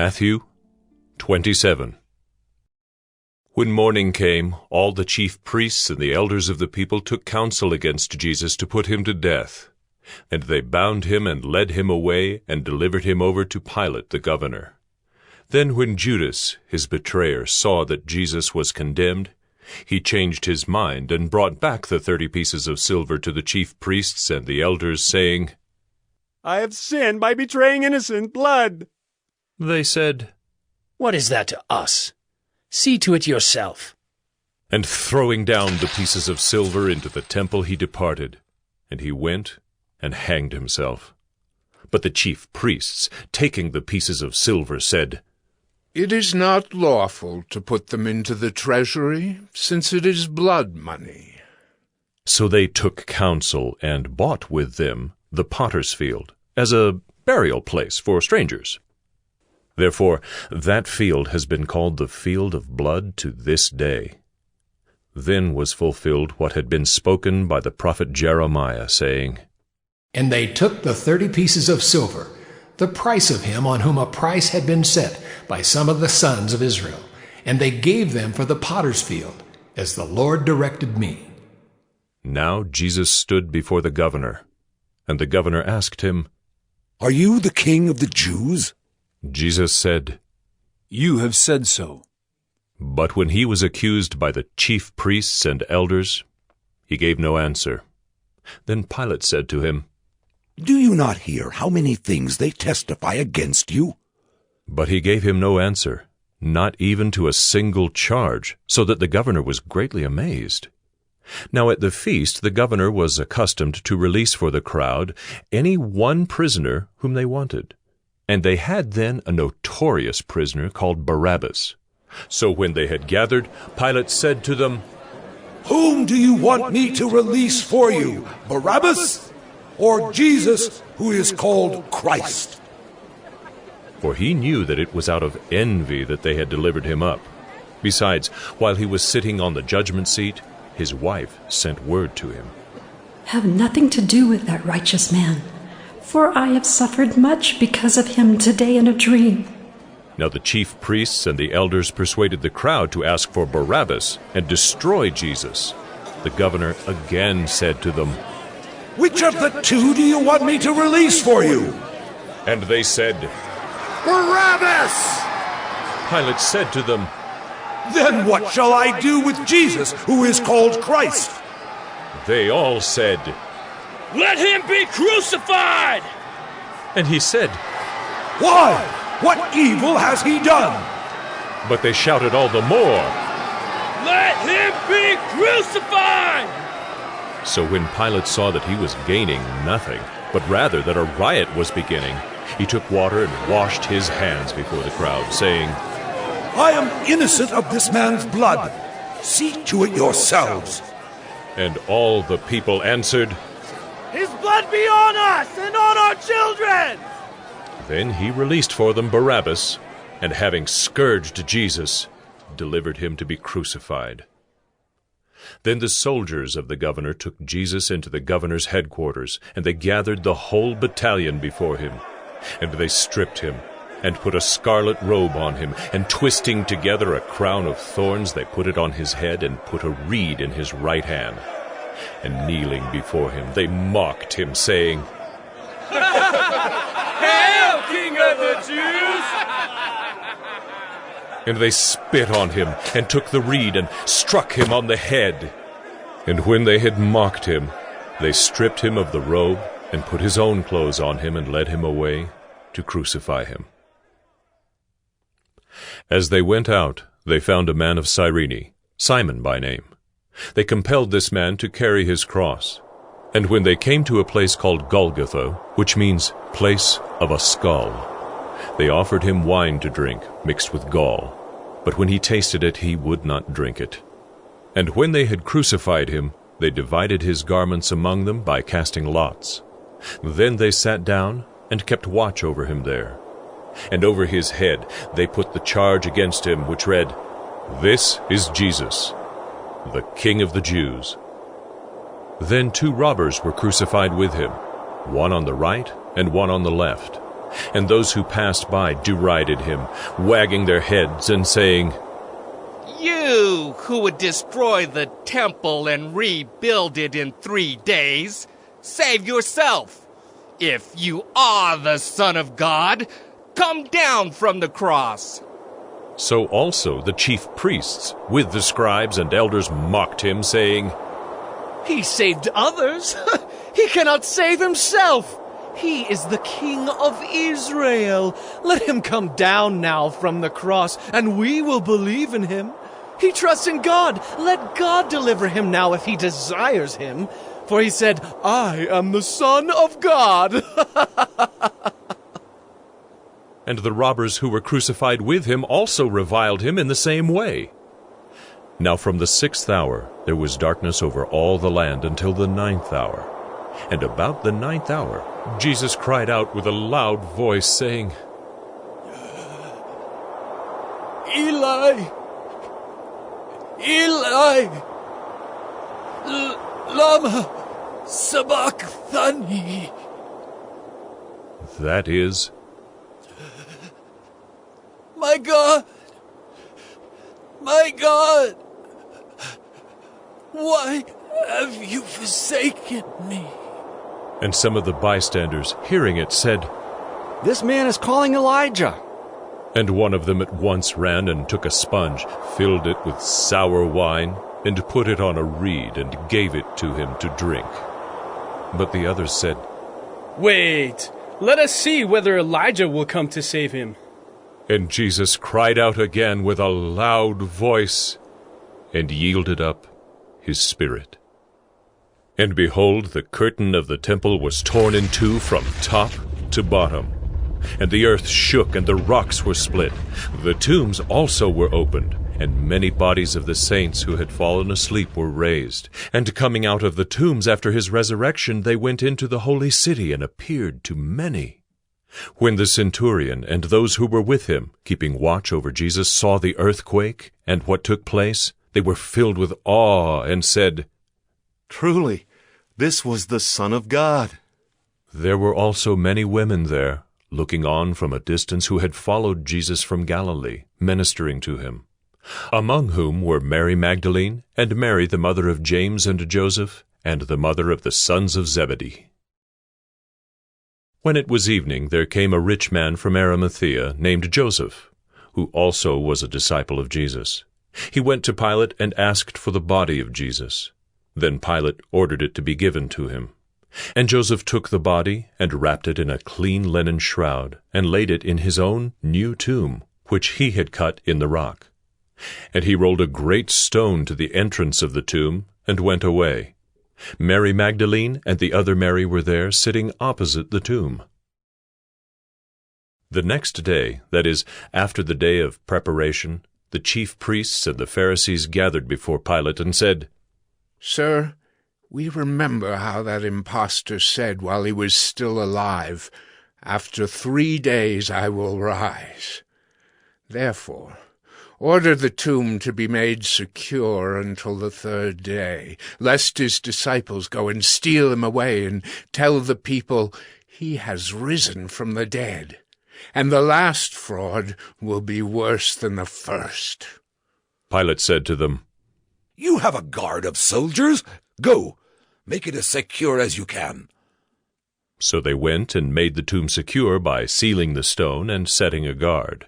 Matthew 27. When morning came, all the chief priests and the elders of the people took counsel against Jesus to put him to death. And they bound him and led him away and delivered him over to Pilate the governor. Then when Judas, his betrayer, saw that Jesus was condemned, he changed his mind and brought back the 30 pieces of silver to the chief priests and the elders, saying, "I have sinned by betraying innocent blood." They said, "What is that to us? See to it yourself." And throwing down the pieces of silver into the temple, he departed, and he went and hanged himself. But the chief priests, taking the pieces of silver, said, "It is not lawful to put them into the treasury, since it is blood money." So they took counsel and bought with them the potter's field, as a burial place for strangers. Therefore that field has been called the field of blood to this day. Then was fulfilled what had been spoken by the prophet Jeremiah, saying, "And they took the 30 pieces of silver, the price of him on whom a price had been set by some of the sons of Israel, and they gave them for the potter's field, as the Lord directed me." Now Jesus stood before the governor, and the governor asked him, "Are you the king of the Jews?" Jesus said, "You have said so." But when he was accused by the chief priests and elders, he gave no answer. Then Pilate said to him, "Do you not hear how many things they testify against you?" But he gave him no answer, not even to a single charge, so that the governor was greatly amazed. Now at the feast the governor was accustomed to release for the crowd any one prisoner whom they wanted. And they had then a notorious prisoner called Barabbas. So when they had gathered, Pilate said to them, "Whom do you want me to release for you, Barabbas, or Jesus, who is called Christ?" For he knew that it was out of envy that they had delivered him up. Besides, while he was sitting on the judgment seat, his wife sent word to him, "Have nothing to do with that righteous man, for I have suffered much because of him today in a dream." Now the chief priests and the elders persuaded the crowd to ask for Barabbas and destroy Jesus. The governor again said to them, "Which of the two do you want me to release for you?" And they said, "Barabbas!" Pilate said to them, "Then what shall I do with Jesus, who is called Christ?" They all said, "Let him be crucified!" And he said, "Why? What evil has he done?" But they shouted all the more, "Let him be crucified!" So when Pilate saw that he was gaining nothing, but rather that a riot was beginning, he took water and washed his hands before the crowd, saying, "I am innocent of this man's blood. See to it yourselves." And all the people answered, "His blood be on us and on our children!" Then he released for them Barabbas, and having scourged Jesus, delivered him to be crucified. Then the soldiers of the governor took Jesus into the governor's headquarters, and they gathered the whole battalion before him. And they stripped him, and put a scarlet robe on him, and twisting together a crown of thorns, they put it on his head, and put a reed in his right hand. And kneeling before him, they mocked him, saying, "Hail, King of the Jews!" And they spit on him, and took the reed, and struck him on the head. And when they had mocked him, they stripped him of the robe, and put his own clothes on him, and led him away to crucify him. As they went out, they found a man of Cyrene, Simon by name. They compelled this man to carry his cross. And when they came to a place called Golgotha, which means place of a skull, they offered him wine to drink, mixed with gall. But when he tasted it, he would not drink it. And when they had crucified him, they divided his garments among them by casting lots. Then they sat down and kept watch over him there. And over his head they put the charge against him, which read, "This is Jesus, the King of the Jews." Then 2 robbers were crucified with him, one on the right and one on the left. And those who passed by derided him, wagging their heads and saying, "You who would destroy the temple and rebuild it in 3 days, save yourself. If you are the Son of God, come down from the cross." So also the chief priests, with the scribes and elders, mocked him, saying, He saved others. He cannot save himself. He is the King of Israel. Let him come down now from the cross, and we will believe in him. He trusts in God. Let God deliver him now if he desires him. For he said, I am the Son of God. And the robbers who were crucified with him also reviled him in the same way. Now from the 6th hour there was darkness over all the land until the 9th hour. And about the 9th hour Jesus cried out with a loud voice, saying, Eli, Eli, lama sabachthani. That is, My God, why have you forsaken me? and some of the bystanders, hearing it, said, This man is calling Elijah. And one of them at once ran and took a sponge, filled it with sour wine, and put it on a reed, and gave it to him to drink. But the others said, Wait, let us see whether Elijah will come to save him. And Jesus cried out again with a loud voice, and yielded up his spirit. And behold, the curtain of the temple was torn in two from top to bottom. And the earth shook, and the rocks were split. The tombs also were opened, and many bodies of the saints who had fallen asleep were raised. And coming out of the tombs after his resurrection, they went into the holy city and appeared to many. When the centurion and those who were with him, keeping watch over Jesus, saw the earthquake and what took place, they were filled with awe and said, Truly, this was the Son of God. There were also many women there, looking on from a distance, who had followed Jesus from Galilee, ministering to him, among whom were Mary Magdalene, and Mary the mother of James and Joseph, and the mother of the sons of Zebedee. When it was evening, there came a rich man from Arimathea, named Joseph, who also was a disciple of Jesus. He went to Pilate and asked for the body of Jesus. Then Pilate ordered it to be given to him. And Joseph took the body, and wrapped it in a clean linen shroud, and laid it in his own new tomb, which he had cut in the rock. And he rolled a great stone to the entrance of the tomb, and went away. Mary Magdalene and the other Mary were there, sitting opposite the tomb. The next day, that is, after the day of preparation, the chief priests and the Pharisees gathered before Pilate and said, Sir, we remember how that impostor said while he was still alive, After 3 days I will rise. Therefore, order the tomb to be made secure until the 3rd day, lest his disciples go and steal him away and tell the people, He has risen from the dead. And the last fraud will be worse than the first. Pilate said to them, You have a guard of soldiers. Go, make it as secure as you can. So they went and made the tomb secure by sealing the stone and setting a guard.